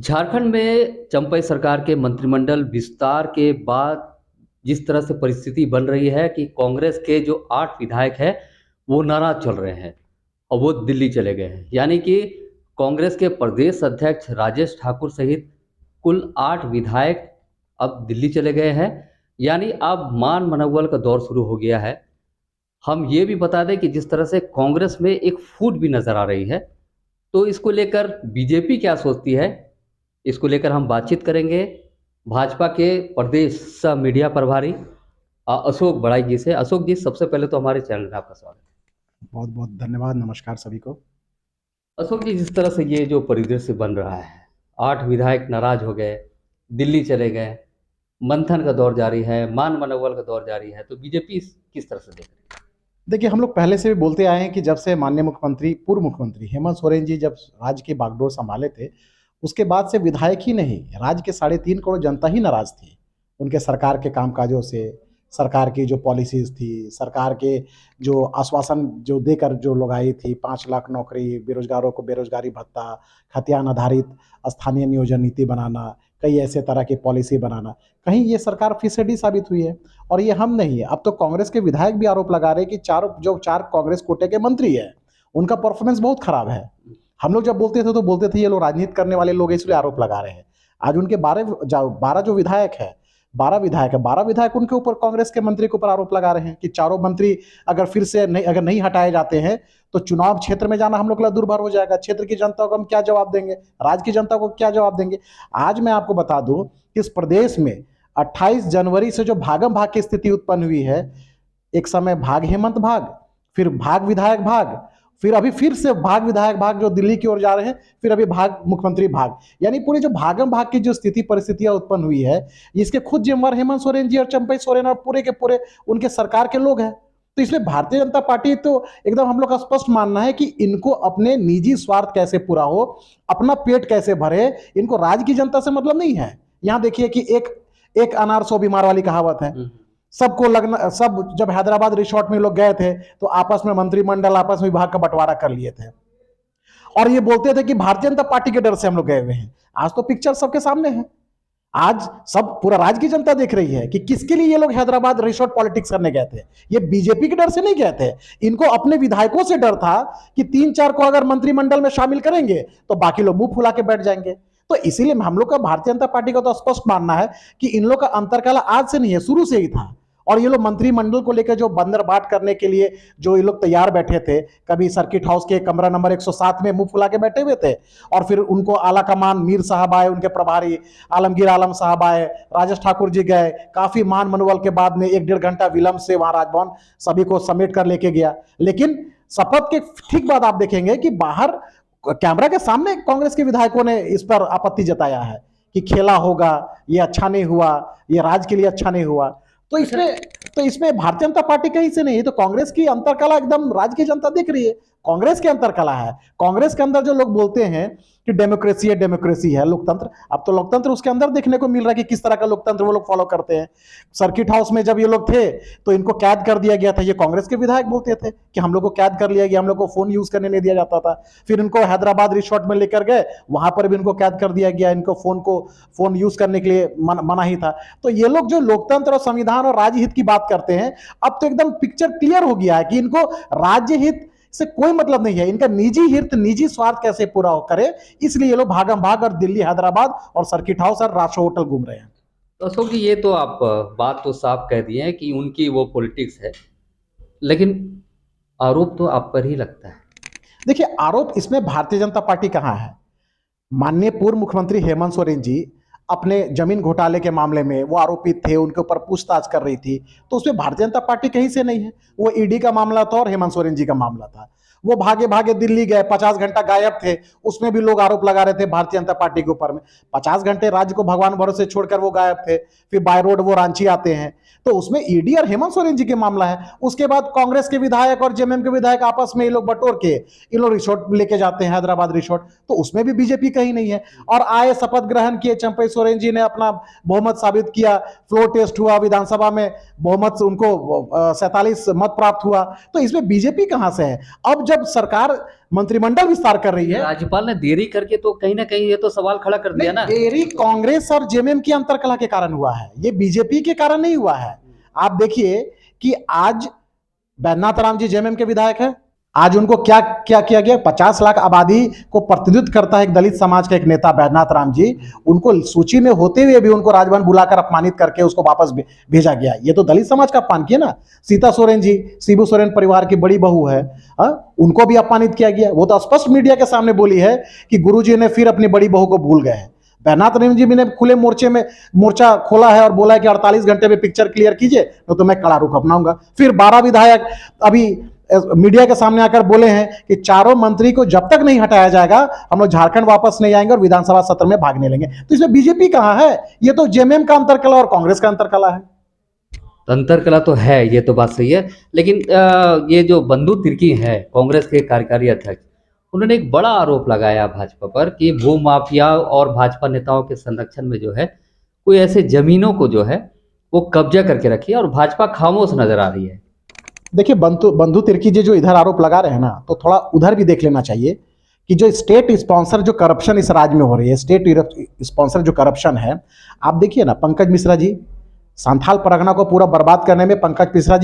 झारखंड में चंपई सरकार के मंत्रिमंडल विस्तार के बाद जिस तरह से परिस्थिति बन रही है कि कांग्रेस के जो 8 विधायक हैं, वो नाराज चल रहे हैं और वो दिल्ली चले गए हैं। यानी कि कांग्रेस के प्रदेश अध्यक्ष राजेश ठाकुर सहित कुल 8 विधायक अब दिल्ली चले गए हैं। यानी अब मान मनौवल का दौर शुरू हो गया है। हम ये भी बता दें कि जिस तरह से कांग्रेस में एक फूट भी नज़र आ रही है, तो इसको लेकर बीजेपी क्या सोचती है, इसको लेकर हम बातचीत करेंगे भाजपा के प्रदेश सह मीडिया प्रभारी अशोक बड़ाई जी से। अशोक जी, सबसे पहले तो हमारे चैनल में आपका स्वागत बहुत बहुत धन्यवाद। नमस्कार सभी को। है। अशोक जी, जिस तरह से ये जो परिदृश्य बन रहा है, 8 विधायक नाराज हो गए, दिल्ली चले गए, मंथन का दौर जारी है, मान मनोबल का दौर जारी है, तो बीजेपी किस तरह से देख रही है? देखिए, हम लोग पहले से भी बोलते आए हैं कि जब से माननीय मुख्यमंत्री पूर्व मुख्यमंत्री हेमंत सोरेन जी जब राज्य की बागडोर संभाले थे, उसके बाद से विधायक ही नहीं, राज्य के 3.5 करोड़ जनता ही नाराज थी उनके सरकार के कामकाजों से। सरकार की जो पॉलिसीज थी, सरकार के जो आश्वासन जो देकर जो लोग आई थी, 5 लाख नौकरी, बेरोजगारों को बेरोजगारी भत्ता, खतियान आधारित स्थानीय नियोजन नीति बनाना, कई ऐसे तरह की पॉलिसी बनाना, कहीं ये सरकार फिसडी साबित हुई है। और ये हम नहीं है, अब तो कांग्रेस के विधायक भी आरोप लगा रहे हैं कि चार कांग्रेस कोटे के मंत्री हैं, उनका परफॉर्मेंस बहुत खराब है। हम लोग जब बोलते थे तो बोलते थे ये लोग राजनीति करने वाले लोग हैं, इसलिए आरोप लगा रहे हैं। आज उनके 12 जो विधायक है, 12 विधायक उनके ऊपर, कांग्रेस के मंत्री के ऊपर आरोप लगा रहे हैं कि चारों मंत्री अगर फिर से नहीं हटाए जाते हैं तो चुनाव क्षेत्र में जाना हम लोग के लिए दुर्भर हो जाएगा। क्षेत्र की जनता को हम क्या जवाब देंगे, राज्य की जनता को क्या जवाब देंगे। आज मैं आपको बता दूं कि इस प्रदेश में 28 जनवरी से जो भागम भाग की स्थिति उत्पन्न हुई है, एक समय भाग हेमंत भाग, फिर भाग विधायक भाग, फिर अभी फिर से भाग विधायक भाग जो दिल्ली की ओर जा रहे हैं, फिर अभी भाग मुख्यमंत्री भाग, यानी पूरी जो भागम भाग की जो स्थिति परिस्थितियां उत्पन्न हुई है, इसके खुद जिम्मेवार हेमंत सोरेन जी और चंपई सोरेन और पूरे के पूरे उनके सरकार के लोग हैं। तो इसलिए भारतीय जनता पार्टी तो एकदम हम लोग का स्पष्ट मानना है कि इनको अपने निजी स्वार्थ कैसे पूरा हो, अपना पेट कैसे भरे, इनको राज्य की जनता से मतलब नहीं है। यहां देखिए कि एक अनार 100 बीमार वाली कहावत है। सबको लगना, सब जब हैदराबाद रिसोर्ट में लोग गए थे तो आपस में मंत्रिमंडल, आपस में विभाग का बंटवारा कर लिए थे और ये बोलते थे कि भारतीय जनता पार्टी के डर से हम लोग गए हुए हैं। आज तो पिक्चर सबके सामने है। आज सब पूरा राज्य की जनता देख रही है कि किसके लिए ये लोग हैदराबाद रिसोर्ट पॉलिटिक्स करने गए थे। ये बीजेपी के डर से नहीं गए थे, इनको अपने विधायकों से डर था कि 3-4 को अगर मंत्रिमंडल में शामिल करेंगे तो बाकी लोग मुंह फुला के बैठ जाएंगे। तो इसीलिए हम लोग का भारतीय जनता पार्टी का तो स्पष्ट मानना है कि इन लोग का अंतरकलह आज से नहीं है, शुरू से ही था। और ये लोग मंत्रिमंडल को लेकर जो बंदर बाट करने के लिए जो ये लोग तैयार बैठे थे, कभी सर्किट हाउस के कमरा नंबर 107 में मुंह फुला के बैठे हुए थे और फिर उनको आला कमान मीर साहब आए, उनके प्रभारी आलमगीर आलम साहब आए, राजेश ठाकुर जी गए, काफी मान मनोबल के बाद में 1-1.5 घंटा विलंब से वहां राजभवन सभी को समेट कर लेके गया। लेकिन शपथ के ठीक बाद आप देखेंगे कि बाहर कैमरा के सामने कांग्रेस के विधायकों ने इस पर आपत्ति जताया है कि खेला होगा, ये अच्छा नहीं हुआ, ये राज्य के लिए अच्छा नहीं हुआ। तो इसमें भारतीय जनता पार्टी कहीं से नहीं है, तो कांग्रेस की अंतरकला एकदम राज्य की जनता देख रही है। कांग्रेस के अंतरकला है। कांग्रेस के अंदर जो लोग बोलते हैं कि डेमोक्रेसी है लोकतंत्र, अब तो लोकतंत्र उसके अंदर देखने को मिल रहा है कि किस तरह का लोकतंत्र वो लोग फॉलो करते हैं। सर्किट हाउस में जब ये लोग थे तो इनको कैद कर दिया गया था, ये कांग्रेस के विधायक बोलते थे कि हम लोग को कैद कर लिया गया, हम लोग को फोन यूज करने नहीं दिया जाता था। फिर इनको हैदराबाद रिसोर्ट में लेकर गए, वहां पर भी इनको कैद कर दिया गया, इनको फोन यूज करने के लिए मना ही था। तो ये लोग जो लोकतंत्र और संविधान और राज्य हित की बात करते हैं, अब तो एकदम पिक्चर क्लियर हो गया है कि इनको राज्य हित से कोई मतलब नहीं है, इनका निजी हित, निजी स्वार्थ कैसे पूरा करे, इसलिए ये लोग भागम भाग और दिल्ली, हैदराबाद और सर्किट हाउस और राष्ट्र होटल घूम रहे हैं। तो अशोक जी, ये तो आप बात तो साफ कह दिए हैं कि उनकी वो पॉलिटिक्स है, लेकिन आरोप तो आप पर ही लगता है। देखिए, आरोप इसमें भारतीय जनता पार्टी कहां है। माननीय पूर्व मुख्यमंत्री हेमंत सोरेन जी अपने जमीन घोटाले के मामले में वो आरोपित थे, उनके ऊपर पूछताछ कर रही थी, तो उसमें भारतीय जनता पार्टी कहीं से नहीं है। वो ईडी का मामला था और हेमंत सोरेन जी का मामला था। वो भागे भागे दिल्ली गए, 50 घंटा गायब थे, उसमें भी लोग आरोप लगा रहे थे भारतीय जनता पार्टी के ऊपर में। 50 घंटे राज्य को भगवान भरोसे छोड़कर वो गायब थे, फिर बाय रोड वो रांची आते हैं, तो उसमें ईडी और हेमंत सोरेन जी के मामला है। उसके बाद कांग्रेस के विधायक और जेएमएम के विधायक आपस में ये लोग बटोर के इन लोग रिसोर्ट लेके जाते हैं, हैदराबाद रिसोर्ट, तो उसमें भी बीजेपी कहीं नहीं है। और आए, शपथ ग्रहण किए, चंपई सोरेन जी ने अपना बहुमत साबित किया, फ्लोर टेस्ट हुआ विधानसभा में, बहुमत उनको 47 मत प्राप्त हुआ, तो इसमें बीजेपी कहां से है। अब जब सरकार मंत्रिमंडल विस्तार कर रही है, राज्यपाल ने देरी करके तो कहीं ना कहीं ये तो सवाल खड़ा कर दिया ना। देरी कांग्रेस और जेएमएम की अंतरकलह के कारण हुआ है, ये बीजेपी के कारण नहीं हुआ है। आप देखिए कि आज बैद्यनाथ राम जी जेएमएम के विधायक है, आज उनको क्या क्या किया गया। 50 लाख आबादी को प्रतिनिधित्व करता है एक दलित समाज का एक नेता बैद्यनाथ राम जी, उनको सूची में होते हुए भी उनको राजभवन बुलाकर अपमानित करके उसको वापस भेजा गया। ये तो दलित समाज का अपमान किया ना। सीता सोरेन जी शिबू सोरेन परिवार की बड़ी बहू है, उनको भी अपमानित किया गया। वो तो स्पष्ट मीडिया के सामने बोली है कि गुरुजी ने फिर अपनी बड़ी बहू को भूल गए हैं। बैद्यनाथ राम जी ने खुले मोर्चे में मोर्चा खोला है और बोला है कि 48 घंटे में पिक्चर क्लियर कीजिए, तो मैं कड़ा रुख अपनाऊंगा। फिर 12 विधायक अभी मीडिया के सामने आकर बोले हैं कि चारों मंत्री को जब तक नहीं हटाया जाएगा हम लोग झारखंड वापस नहीं आएंगे और विधानसभा सत्र में भागने लेंगे। तो इसमें बीजेपी कहां है? ये तो जेएमएम का अंतरकलह और कांग्रेस का अंतरकलह है। अंतरकलह तो है, ये तो बात सही है। लेकिन ये जो बंधु तिर्की है कांग्रेस के कार्यकारी अध्यक्ष, उन्होंने एक बड़ा आरोप लगाया भाजपा पर कि भू माफिया और भाजपा नेताओं के संरक्षण में जो है कोई ऐसे जमीनों को जो है वो कब्जा करके रखी है और भाजपा खामोश नजर आ रही है। देखिए बंधु तिर्की जी जो इधर आरोप लगा रहे हैं ना, तो थोड़ा उधर भी देख लेना चाहिए कि जो स्टेट स्पॉन्सर जो करप्शन इस राज्य में हो रही है, स्टेट स्पॉन्सर जो करप्शन है, आप देखिए ना। पंकज मिश्रा जी, संथाल परगना को पूरा बर्बाद करने में पंकज मिश्रा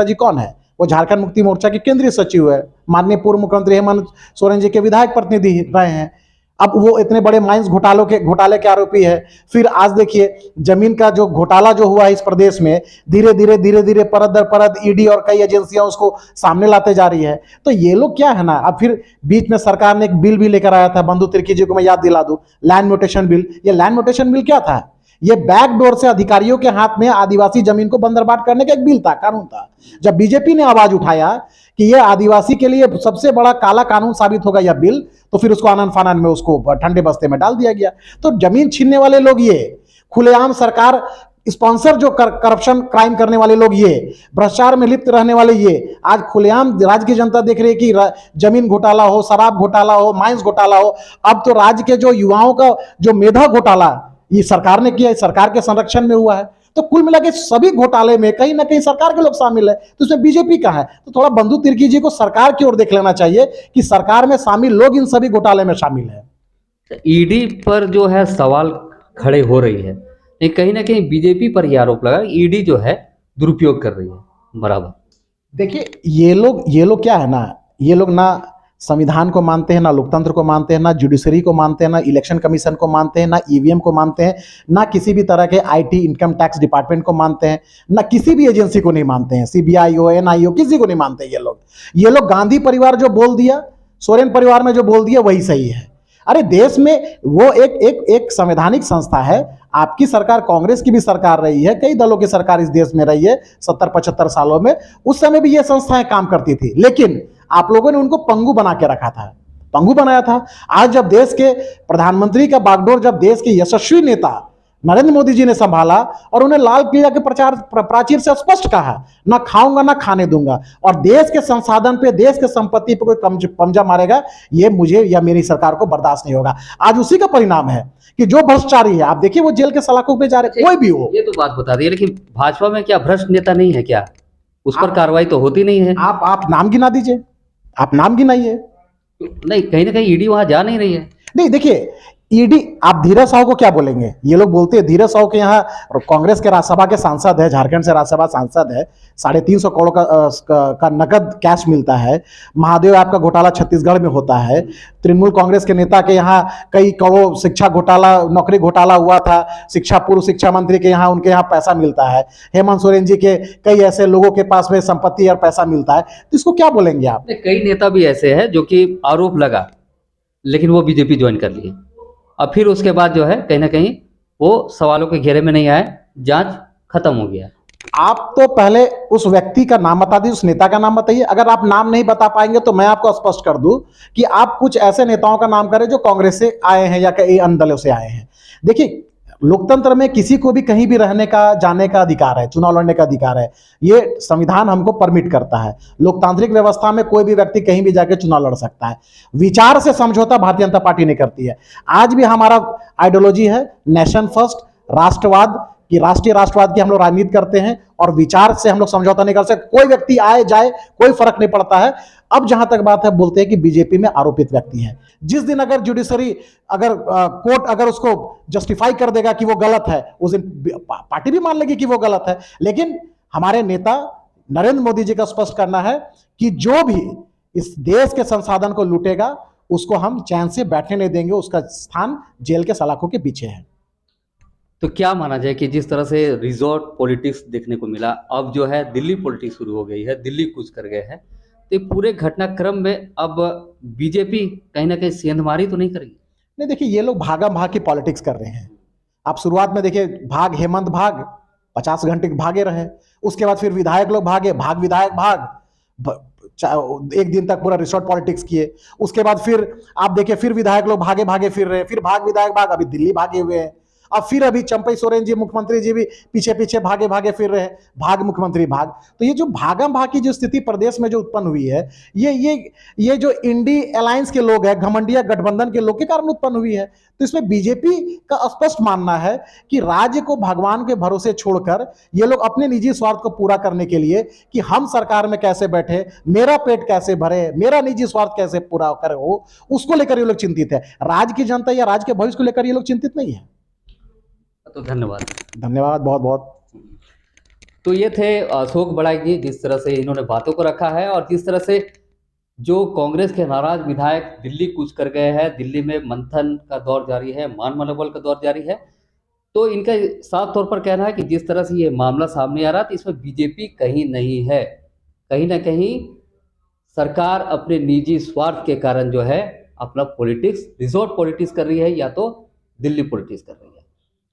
जी कौन है? वो झारखंड मुक्ति मोर्चा के केंद्रीय सचिव है, माननीय पूर्व मुख्यमंत्री हेमंत सोरेन जी के विधायक प्रतिनिधि रहे हैं। अब वो इतने बड़े माइंस घोटाले के आरोपी है। फिर आज देखिए जमीन का जो घोटाला जो हुआ है इस प्रदेश में, धीरे धीरे परत दर परत ईडी और कई एजेंसियां उसको सामने लाते जा रही है। तो ये लोग क्या है ना, अब फिर बीच में सरकार ने एक बिल भी लेकर आया था, बंधु तिर्की जी को मैं याद दिला दूं, लैंड म्यूटेशन बिल। ये लैंड म्यूटेशन बिल क्या था? ये बैकडोर से अधिकारियों के हाथ में आदिवासी जमीन को बंदरबाट करने का एक बिल था, कानून था। जब बीजेपी ने आवाज उठाया कि ये आदिवासी के लिए सबसे बड़ा काला कानून साबित होगा यह बिल, तो फिर उसको आनन फानन में उसको ठंडे बस्ते में डाल दिया गया। तो जमीन छीनने वाले लोग ये, खुलेआम सरकार स्पॉन्सर जो करप्शन क्राइम करने वाले लोग ये, भ्रष्टाचार में लिप्त रहने वाले ये, आज खुलेआम राज्य की जनता देख रही है कि जमीन घोटाला हो, शराब घोटाला हो, माइंस घोटाला हो। अब तो राज्य के जो युवाओं का जो मेधा घोटाला ये सरकार ने किया, सरकार के संरक्षण में हुआ है। तो कुल मिला के सभी घोटाले में कहीं ना कहीं सरकार के लोग शामिल है। तो इसमें बीजेपी का है, तो थोड़ा बंधु तिर्की जी को सरकार की ओर देख लेना चाहिए कि सरकार में शामिल लोग इन सभी घोटाले में शामिल है। ईडी पर जो है सवाल खड़े हो रही है, कहीं ना कहीं बीजेपी पर यह आरोप लगा ईडी जो है दुरुपयोग कर रही है बराबर। देखिए ये लोग क्या है ना, ये लोग ना संविधान को मानते हैं, ना लोकतंत्र को मानते हैं, ना जुडिशरी को मानते हैं, ना इलेक्शन कमीशन को मानते हैं, ना ईवीएम को मानते हैं, ना किसी भी तरह के आईटी इनकम टैक्स डिपार्टमेंट को मानते हैं, ना किसी भी एजेंसी को नहीं मानते हैं, सीबीआई हो, एनआईओ, किसी को नहीं मानते। ये लोग गांधी परिवार जो बोल दिया, सोरेन परिवार में जो बोल दिया वही सही है। अरे देश में वो एक संवैधानिक संस्था है। आपकी सरकार, कांग्रेस की भी सरकार रही है, कई दलों की सरकार इस देश में रही है 70-75 सालों में, उस समय भी ये संस्थाएं काम करती थी, लेकिन आप लोगों ने उनको पंगु बना के रखा था, पंगु बनाया था। आज जब देश के प्रधानमंत्री का बागडोर जब देश के यशस्वी नेता नरेंद्र मोदी जी ने संभाला और उन्हें लाल किला के प्राचीर से स्पष्ट कहा, ना खाऊंगा ना खाने दूंगा, और देश के संसाधन पे, देश के संपत्ति पे कोई कब्जा मारेगा, ये मुझे या मेरी सरकार को बर्दाश्त नहीं होगा। आज उसी का परिणाम है कि जो भ्रष्टाचारी है, आप देखिए वो जेल के सलाखों पे जा रहे, कोई भी हो। ये तो बात बता दी है, लेकिन भाजपा में क्या भ्रष्ट नेता नहीं है क्या? उस पर कार्रवाई तो होती नहीं है। आप नाम गिना दीजिए, आप नाम गिनाइए। नहीं, कहीं ना कहीं ईडी वहां जा नहीं रही है। नहीं देखिए, ईडी, आप धीरज साहू को क्या बोलेंगे? ये लोग बोलते हैं धीरज साहू के यहाँ कांग्रेस के राज्यसभा के सांसद है, झारखंड से राज्यसभा सांसद है, 350 करोड़ का नकद कैश मिलता है। महादेव ऐप का घोटाला छत्तीसगढ़ में होता है। तृणमूल कांग्रेस के नेता के यहाँ कई करोड़ शिक्षा घोटाला, नौकरी घोटाला हुआ था, पूर्व शिक्षा मंत्री के यहाँ, उनके यहाँ पैसा मिलता है। हेमंत सोरेन जी के कई ऐसे लोगों के पास में संपत्ति और पैसा मिलता है, तो इसको क्या बोलेंगे आप? कई नेता भी ऐसे हैं जो कि आरोप लगा लेकिन वो बीजेपी ज्वाइन कर लिए, अब फिर उसके बाद जो है कहीं ना कहीं वो सवालों के घेरे में नहीं आए, जांच खत्म हो गया। आप तो पहले उस व्यक्ति का नाम बता दीजिए, उस नेता का नाम बताइए। अगर आप नाम नहीं बता पाएंगे तो मैं आपको स्पष्ट कर दूं कि आप कुछ ऐसे नेताओं का नाम करें जो कांग्रेस से आए हैं या कई अन्य दलों से आए हैं। देखिए, लोकतंत्र में किसी को भी कहीं भी रहने का, जाने का अधिकार है, चुनाव लड़ने का अधिकार है, ये संविधान हमको परमिट करता है। लोकतांत्रिक व्यवस्था में कोई भी व्यक्ति कहीं भी जाके चुनाव लड़ सकता है। विचार से समझौता भारतीय जनता पार्टी नहीं करती है। आज भी हमारा आइडियोलॉजी है नेशन फर्स्ट, राष्ट्रवाद, कि राष्ट्रीय राष्ट्रवाद की हम लोग राजनीति करते हैं और विचार से हम लोग समझौता नहीं कर सकते, कोई व्यक्ति आए जाए कोई फर्क नहीं पड़ता है। अब जहां तक बात है, बोलते हैं कि बीजेपी में आरोपित व्यक्ति है। जिस दिन अगर जुडिशरी अगर कोर्ट अगर उसको जस्टिफाई कर देगा कि वो गलत है, उस दिन पार्टी भी मान लेगी कि वो गलत है। लेकिन हमारे नेता नरेंद्र मोदी जी का स्पष्ट करना है कि जो भी इस देश के संसाधन को लूटेगा उसको हम चैन से बैठने नहीं देंगे, उसका स्थान जेल के सलाखों के पीछे है। तो क्या माना जाए कि जिस तरह से रिजॉर्ट पॉलिटिक्स देखने को मिला, अब जो है दिल्ली पॉलिटिक्स शुरू हो गई है, दिल्ली कूच कर गए हैं, तो ये पूरे घटनाक्रम में अब बीजेपी कहीं ना कहीं सेंधमारी तो नहीं करेगी? नहीं, देखिए ये लोग भागम भाग की पॉलिटिक्स कर रहे हैं। आप शुरुआत में देखिए, भाग हेमंत भाग 50 घंटे भागे रहे, उसके बाद फिर विधायक लोग भागे, भाग विधायक भाग, एक दिन तक पूरा रिसोर्ट पॉलिटिक्स किए। उसके बाद फिर आप देखिए, फिर विधायक लोग भागे भागे फिर रहे, फिर भाग विधायक भाग, अभी दिल्ली भागे हुए हैं। अब फिर अभी चंपई सोरेन जी मुख्यमंत्री जी भी पीछे पीछे भागे भागे फिर रहे, भाग मुख्यमंत्री भाग। तो ये जो भागम भाग की जो स्थिति प्रदेश में जो उत्पन्न हुई है, ये जो इंडी अलायंस के लोग हैं, घमंडिया गठबंधन के लोग के कारण उत्पन्न हुई है। तो इसमें बीजेपी का स्पष्ट मानना है कि राज्य को भगवान के भरोसे छोड़कर ये लोग अपने निजी स्वार्थ को पूरा करने के लिए कि हम सरकार में कैसे बैठे, मेरा पेट कैसे भरे, मेरा निजी स्वार्थ कैसे पूरा करे हो, उसको लेकर ये लोग चिंतित है। राज्य की जनता या राज्य के भविष्य को लेकर ये लोग चिंतित नहीं है। तो धन्यवाद। धन्यवाद बहुत बहुत। तो ये थे अशोक बड़ाई जी, जिस तरह से इन्होंने बातों को रखा है और जिस तरह से जो कांग्रेस के नाराज विधायक दिल्ली कूच कर गए हैं, दिल्ली में मंथन का दौर जारी है, मान मनोबल का दौर जारी है। तो इनका साफ तौर पर कहना है कि जिस तरह से ये मामला सामने आ रहा था, इसमें बीजेपी कहीं नहीं है, कहीं ना कहीं सरकार अपने निजी स्वार्थ के कारण जो है अपना पॉलिटिक्स, रिजॉर्ट पॉलिटिक्स कर रही है या तो दिल्ली पॉलिटिक्स कर रही है।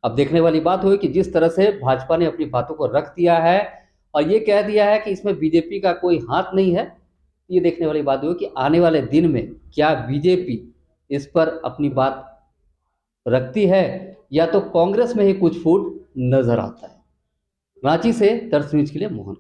अब देखने वाली बात हुई कि जिस तरह से भाजपा ने अपनी बातों को रख दिया है और ये कह दिया है कि इसमें बीजेपी का कोई हाथ नहीं है, ये देखने वाली बात हुई कि आने वाले दिन में क्या बीजेपी इस पर अपनी बात रखती है या तो कांग्रेस में ही कुछ फूट नजर आता है। रांची से दर्श न्यूज के लिए मोहन।